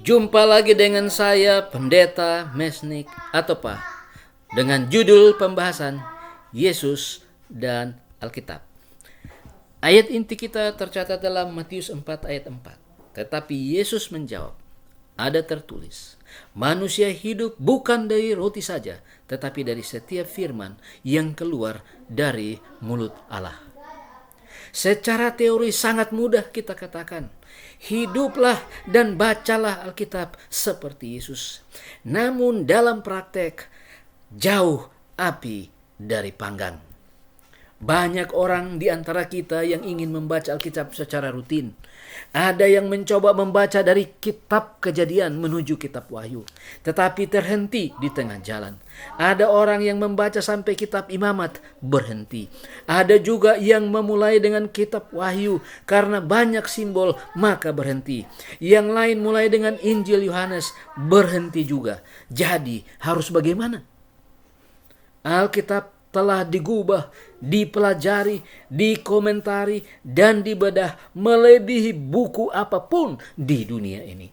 Jumpa lagi dengan saya, Pendeta Mesnik, atau Pak, dengan judul pembahasan Yesus dan Alkitab. Ayat inti kita tercatat dalam Matius 4 ayat 4. Tetapi Yesus menjawab, ada tertulis, manusia hidup bukan dari roti saja, tetapi dari setiap firman yang keluar dari mulut Allah. Secara teori sangat mudah kita katakan, hiduplah dan bacalah Alkitab seperti Yesus. Namun dalam praktek, jauh api dari panggang. Banyak orang di antara kita yang ingin membaca Alkitab secara rutin. Ada yang mencoba membaca dari kitab Kejadian menuju kitab Wahyu, tetapi terhenti di tengah jalan. Ada orang yang membaca sampai kitab Imamat, berhenti. Ada juga yang memulai dengan kitab Wahyu karena banyak simbol, maka berhenti. Yang lain mulai dengan Injil Yohanes, berhenti juga. Jadi harus bagaimana? Alkitab telah digubah, dipelajari, dikomentari, dan dibedah melebihi buku apapun di dunia ini.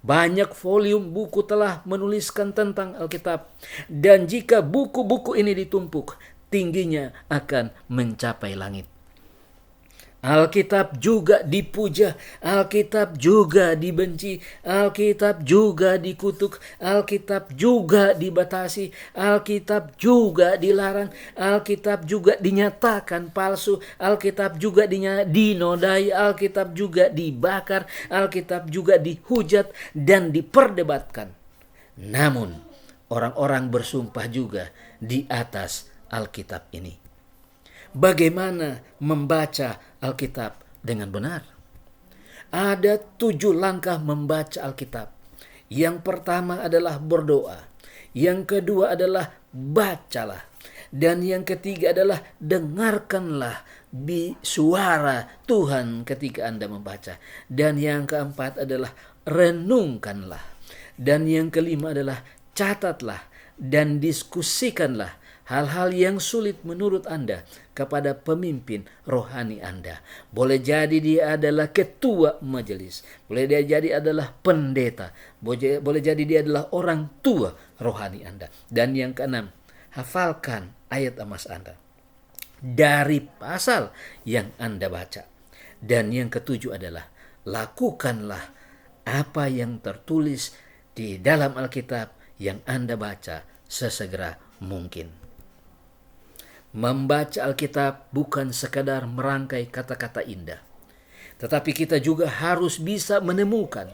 Banyak volume buku telah menuliskan tentang Alkitab, dan jika buku-buku ini ditumpuk, tingginya akan mencapai langit. Alkitab juga dipuja, Alkitab juga dibenci, Alkitab juga dikutuk, Alkitab juga dibatasi, Alkitab juga dilarang, Alkitab juga dinyatakan palsu, Alkitab juga dinodai, Alkitab juga dibakar, Alkitab juga dihujat dan diperdebatkan. Namun orang-orang bersumpah juga di atas Alkitab ini. Bagaimana membaca Alkitab dengan benar? Ada 7 langkah membaca Alkitab. Yang pertama adalah berdoa. Yang kedua adalah bacalah. Dan yang ketiga adalah dengarkanlah suara Tuhan ketika Anda membaca. Dan yang keempat adalah renungkanlah. Dan yang kelima adalah catatlah dan diskusikanlah hal-hal yang sulit menurut Anda kepada pemimpin rohani Anda. Boleh jadi dia adalah ketua majelis, boleh dia jadi adalah pendeta, boleh jadi dia adalah orang tua rohani Anda. Dan yang keenam, hafalkan ayat emas Anda dari pasal yang Anda baca. Dan yang ketujuh adalah lakukanlah apa yang tertulis di dalam Alkitab yang Anda baca sesegera mungkin. Membaca Alkitab bukan sekadar merangkai kata-kata indah, tetapi kita juga harus bisa menemukan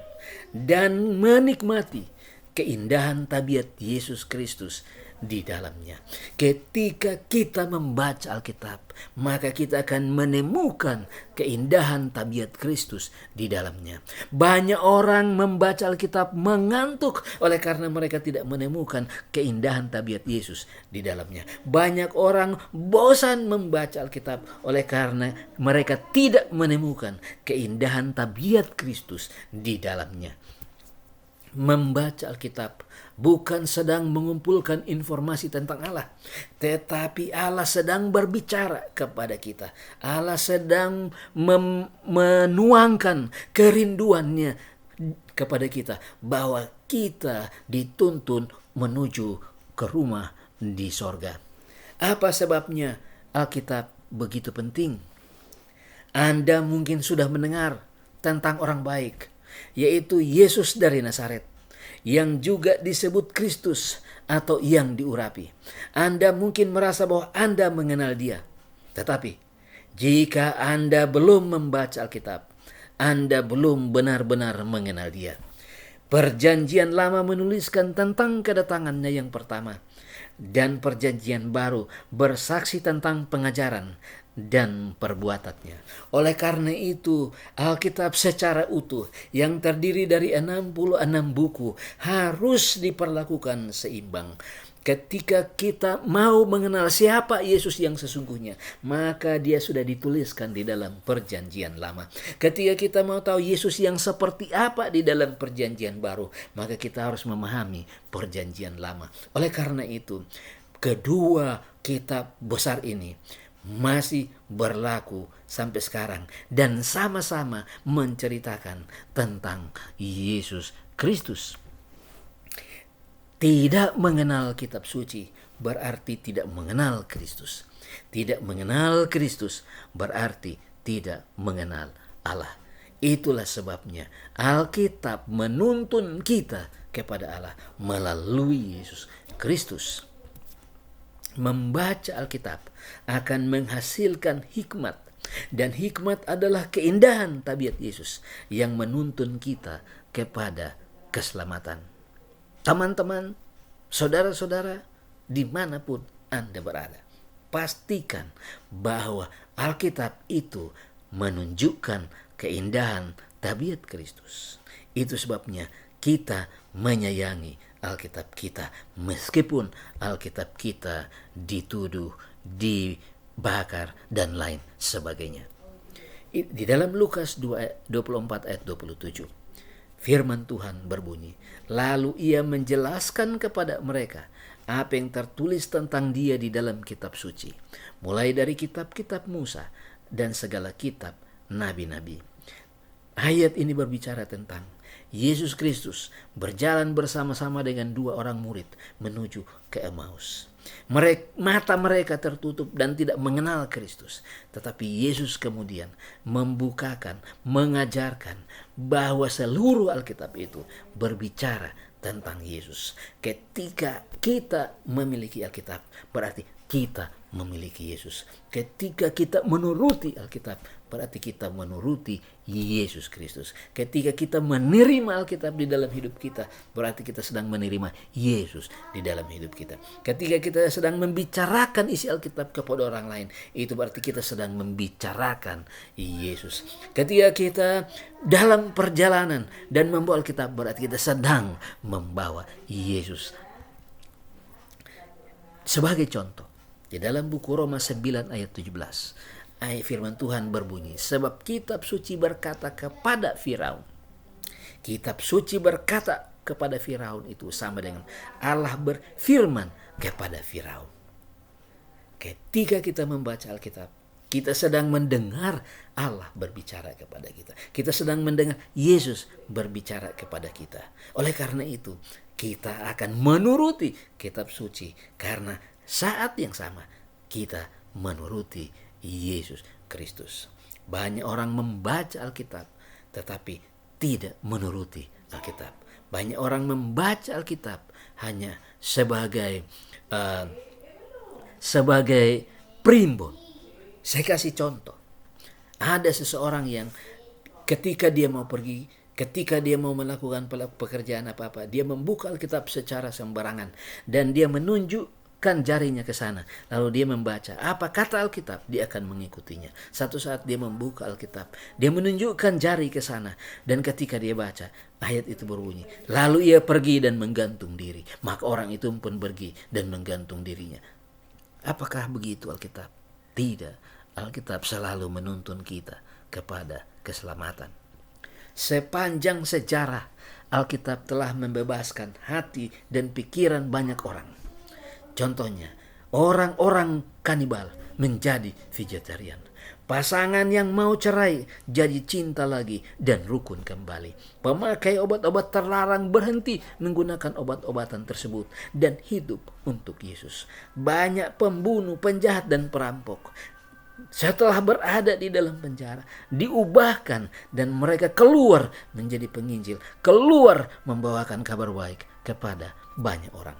dan menikmati keindahan tabiat Yesus Kristus di dalamnya. Ketika kita membaca Alkitab, maka kita akan menemukan keindahan tabiat Kristus di dalamnya. Banyak orang membaca Alkitab mengantuk oleh karena mereka tidak menemukan keindahan tabiat Yesus di dalamnya. Banyak orang bosan membaca Alkitab oleh karena mereka tidak menemukan keindahan tabiat Kristus di dalamnya. Membaca Alkitab bukan sedang mengumpulkan informasi tentang Allah, tetapi Allah sedang berbicara kepada kita. Allah sedang menuangkan kerinduannya kepada kita bahwa kita dituntun menuju ke rumah di sorga. Apa sebabnya Alkitab begitu penting? Anda mungkin sudah mendengar tentang orang baik, yaitu Yesus dari Nazaret, yang juga disebut Kristus atau yang diurapi. Anda mungkin merasa bahwa Anda mengenal dia. Tetapi jika Anda belum membaca Alkitab, Anda belum benar-benar mengenal dia. Perjanjian Lama menuliskan tentang kedatangannya yang pertama, dan Perjanjian Baru bersaksi tentang pengajaran dan perbuatannya. Oleh karena itu, Alkitab secara utuh yang terdiri dari 66 buku harus diperlakukan seimbang. Ketika kita mau mengenal siapa Yesus yang sesungguhnya, maka dia sudah dituliskan di dalam Perjanjian Lama. Ketika kita mau tahu Yesus yang seperti apa di dalam Perjanjian Baru, maka kita harus memahami Perjanjian Lama. Oleh karena itu, kedua kitab besar ini masih berlaku sampai sekarang dan sama-sama menceritakan tentang Yesus Kristus. Tidak mengenal kitab suci berarti tidak mengenal Kristus. Tidak mengenal Kristus berarti tidak mengenal Allah. Itulah sebabnya Alkitab menuntun kita kepada Allah melalui Yesus Kristus. Membaca Alkitab akan menghasilkan hikmat, dan hikmat adalah keindahan tabiat Yesus yang menuntun kita kepada keselamatan. Teman-teman, saudara-saudara, dimanapun Anda berada, pastikan bahwa Alkitab itu menunjukkan keindahan tabiat Kristus. Itu sebabnya kita menyayangi Alkitab kita, meskipun Alkitab kita dituduh, dibakar, dan lain sebagainya. Di dalam Lukas 24 ayat 27, firman Tuhan berbunyi, lalu ia menjelaskan kepada mereka apa yang tertulis tentang dia di dalam kitab suci, mulai dari kitab-kitab Musa dan segala kitab nabi-nabi. Ayat ini berbicara tentang Yesus Kristus berjalan bersama-sama dengan 2 orang murid menuju ke Emmaus. Mata mereka tertutup dan tidak mengenal Kristus. Tetapi Yesus kemudian membukakan, mengajarkan bahwa seluruh Alkitab itu berbicara tentang Yesus. Ketika kita memiliki Alkitab, berarti kita memiliki Yesus. Ketika kita menuruti Alkitab, berarti kita menuruti Yesus Kristus. Ketika kita menerima Alkitab di dalam hidup kita, berarti kita sedang menerima Yesus di dalam hidup kita. Ketika kita sedang membicarakan isi Alkitab kepada orang lain, itu berarti kita sedang membicarakan Yesus. Ketika kita dalam perjalanan dan membawa Alkitab, berarti kita sedang membawa Yesus. Sebagai contoh, di dalam buku Roma 9 ayat 17, ayat firman Tuhan berbunyi, sebab kitab suci berkata kepada Firaun. Kitab suci berkata kepada Firaun itu sama dengan Allah berfirman kepada Firaun. Ketika kita membaca Alkitab, kita sedang mendengar Allah berbicara kepada kita. Kita sedang mendengar Yesus berbicara kepada kita. Oleh karena itu, kita akan menuruti kitab suci karena saat yang sama kita menuruti Yesus Kristus. Banyak orang membaca Alkitab tetapi tidak menuruti Alkitab. Banyak orang membaca Alkitab hanya sebagai primbon. Saya kasih contoh. Ada seseorang yang ketika dia mau pergi, ketika dia mau melakukan pekerjaan apa-apa, dia membuka Alkitab secara sembarangan dan dia menunjukkan jarinya ke sana. Lalu dia membaca apa kata Alkitab, dia akan mengikutinya. Satu saat dia membuka Alkitab, dia menunjukkan jari ke sana, dan ketika dia baca, ayat itu berbunyi, lalu ia pergi dan menggantung diri. Maka orang itu pun pergi dan menggantung dirinya. Apakah begitu Alkitab? Tidak. Alkitab selalu menuntun kita kepada keselamatan. Sepanjang sejarah, Alkitab telah membebaskan hati dan pikiran banyak orang. Contohnya, orang-orang kanibal menjadi vegetarian. Pasangan yang mau cerai jadi cinta lagi dan rukun kembali. Pemakai obat-obat terlarang berhenti menggunakan obat-obatan tersebut dan hidup untuk Yesus. Banyak pembunuh, penjahat, dan perampok setelah berada di dalam penjara diubahkan dan mereka keluar menjadi penginjil, keluar membawakan kabar baik kepada banyak orang.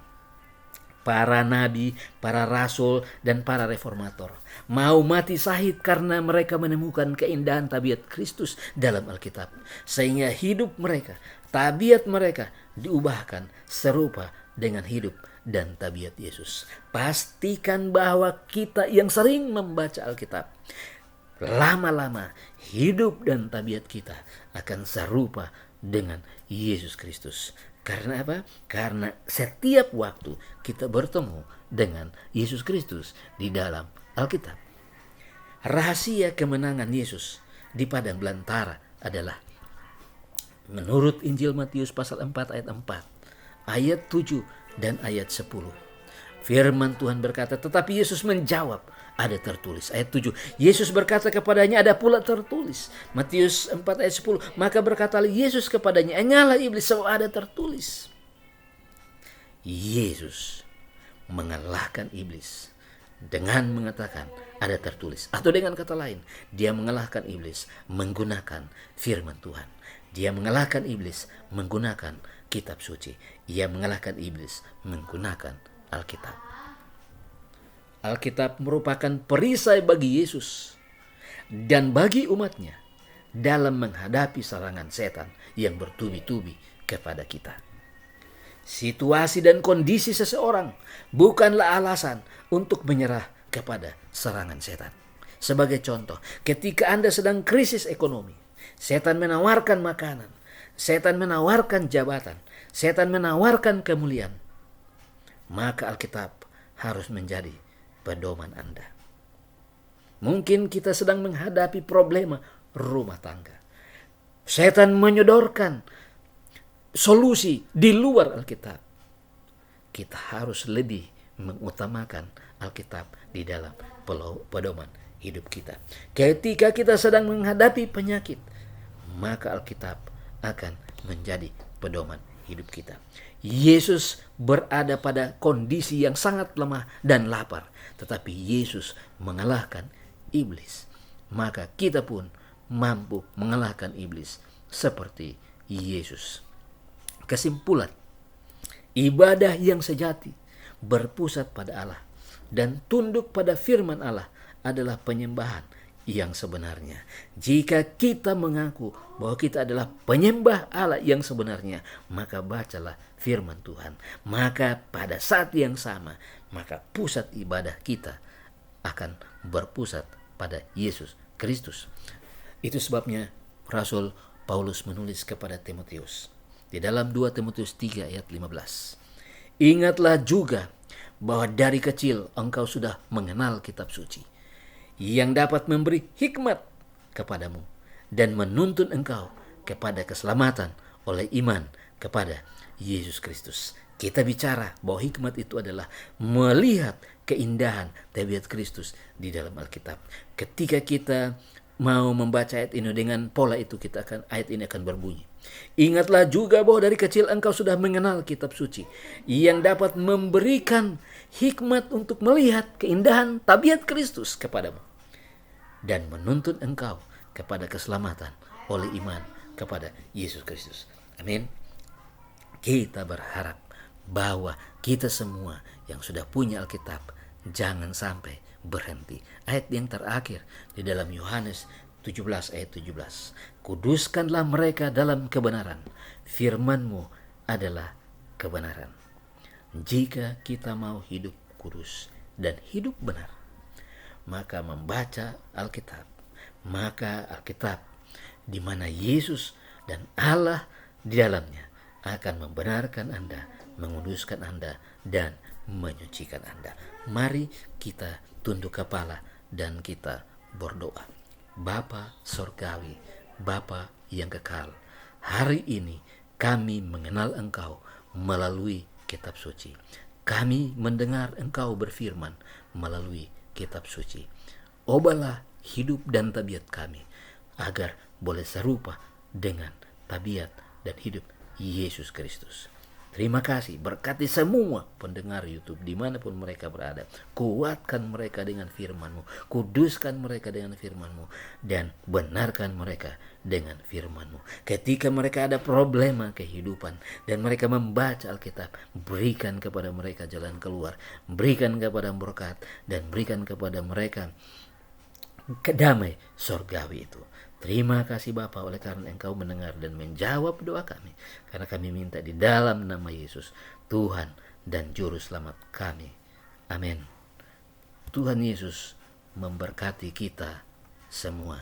Para nabi, para rasul, dan para reformator mau mati syahid karena mereka menemukan keindahan tabiat Kristus dalam Alkitab, sehingga hidup mereka, tabiat mereka diubahkan serupa dengan hidup dan tabiat Yesus. Pastikan bahwa kita yang sering membaca Alkitab, lama-lama hidup dan tabiat kita akan serupa dengan Yesus Kristus. Karena apa? Karena setiap waktu kita bertemu dengan Yesus Kristus di dalam Alkitab. Rahasia kemenangan Yesus di padang belantara adalah menurut Injil Matius pasal 4 ayat 4, ayat 7 dan ayat 10. Firman Tuhan berkata, tetapi Yesus menjawab, ada tertulis. Ayat 7, Yesus berkata kepadanya, ada pula tertulis. Matius 4 ayat 10, maka berkatalah Yesus kepadanya, enyalah iblis, sebab ada tertulis. Yesus mengalahkan iblis dengan mengatakan ada tertulis. Atau dengan kata lain, dia mengalahkan iblis menggunakan firman Tuhan. Dia mengalahkan iblis menggunakan kitab suci. Ia mengalahkan iblis menggunakan Alkitab. Alkitab merupakan perisai bagi Yesus dan bagi umatnya dalam menghadapi serangan setan yang bertubi-tubi kepada kita. Situasi dan kondisi seseorang bukanlah alasan untuk menyerah kepada serangan setan. Sebagai contoh, ketika Anda sedang krisis ekonomi, setan menawarkan makanan, setan menawarkan jabatan, setan menawarkan kemuliaan, maka Alkitab harus menjadi pedoman Anda. Mungkin kita sedang menghadapi problema rumah tangga. Setan menyodorkan solusi di luar Alkitab. Kita harus lebih mengutamakan Alkitab di dalam pedoman hidup kita. Ketika kita sedang menghadapi penyakit, maka Alkitab akan menjadi pedoman hidup kita. Yesus berada pada kondisi yang sangat lemah dan lapar, tetapi Yesus mengalahkan iblis. Maka kita pun mampu mengalahkan iblis seperti Yesus. Kesimpulan, ibadah yang sejati berpusat pada Allah dan tunduk pada firman Allah adalah penyembahan yang sebenarnya. Jika kita mengaku bahwa kita adalah penyembah Allah yang sebenarnya, maka bacalah firman Tuhan. Maka pada saat yang sama, maka pusat ibadah kita akan berpusat pada Yesus Kristus. Itu sebabnya Rasul Paulus menulis kepada Timotius di dalam 2 Timotius 3 ayat 15. Ingatlah juga bahwa dari kecil engkau sudah mengenal kitab suci yang dapat memberi hikmat kepadamu dan menuntun engkau kepada keselamatan oleh iman kepada Yesus Kristus. Kita bicara bahwa hikmat itu adalah melihat keindahan tabiat Kristus di dalam Alkitab. Ketika kita mau membaca ayat ini dengan pola itu, ayat ini akan berbunyi. Ingatlah juga bahwa dari kecil engkau sudah mengenal kitab suci yang dapat memberikan hikmat untuk melihat keindahan tabiat Kristus kepadamu dan menuntun engkau kepada keselamatan oleh iman kepada Yesus Kristus. Amin. Kita berharap bahwa kita semua yang sudah punya Alkitab jangan sampai berhenti. Ayat yang terakhir di dalam Yohanes 17 ayat 17. Kuduskanlah mereka dalam kebenaran. Firman-Mu adalah kebenaran. Jika kita mau hidup kudus dan hidup benar, maka membaca Alkitab, maka Alkitab di mana Yesus dan Allah di dalamnya akan membenarkan Anda, menguduskan Anda, dan menyucikan Anda. Mari kita tunduk kepala dan kita berdoa. Bapa Sorgawi, Bapa yang kekal, hari ini kami mengenal Engkau melalui kitab suci. Kami mendengar Engkau berfirman melalui kitab suci. Obalah hidup dan tabiat kami agar boleh serupa dengan tabiat dan hidup Yesus Kristus. Terima kasih, berkati semua pendengar YouTube dimanapun mereka berada. Kuatkan mereka dengan firman-Mu, kuduskan mereka dengan firman-Mu, dan benarkan mereka dengan firman-Mu. Ketika mereka ada problema kehidupan dan mereka membaca Alkitab, berikan kepada mereka jalan keluar, berikan kepada berkat, dan berikan kepada mereka kedamai surgawi itu. Terima kasih Bapa oleh karena Engkau mendengar dan menjawab doa kami. Karena kami minta di dalam nama Yesus, Tuhan dan Juru Selamat kami. Amin. Tuhan Yesus memberkati kita semua.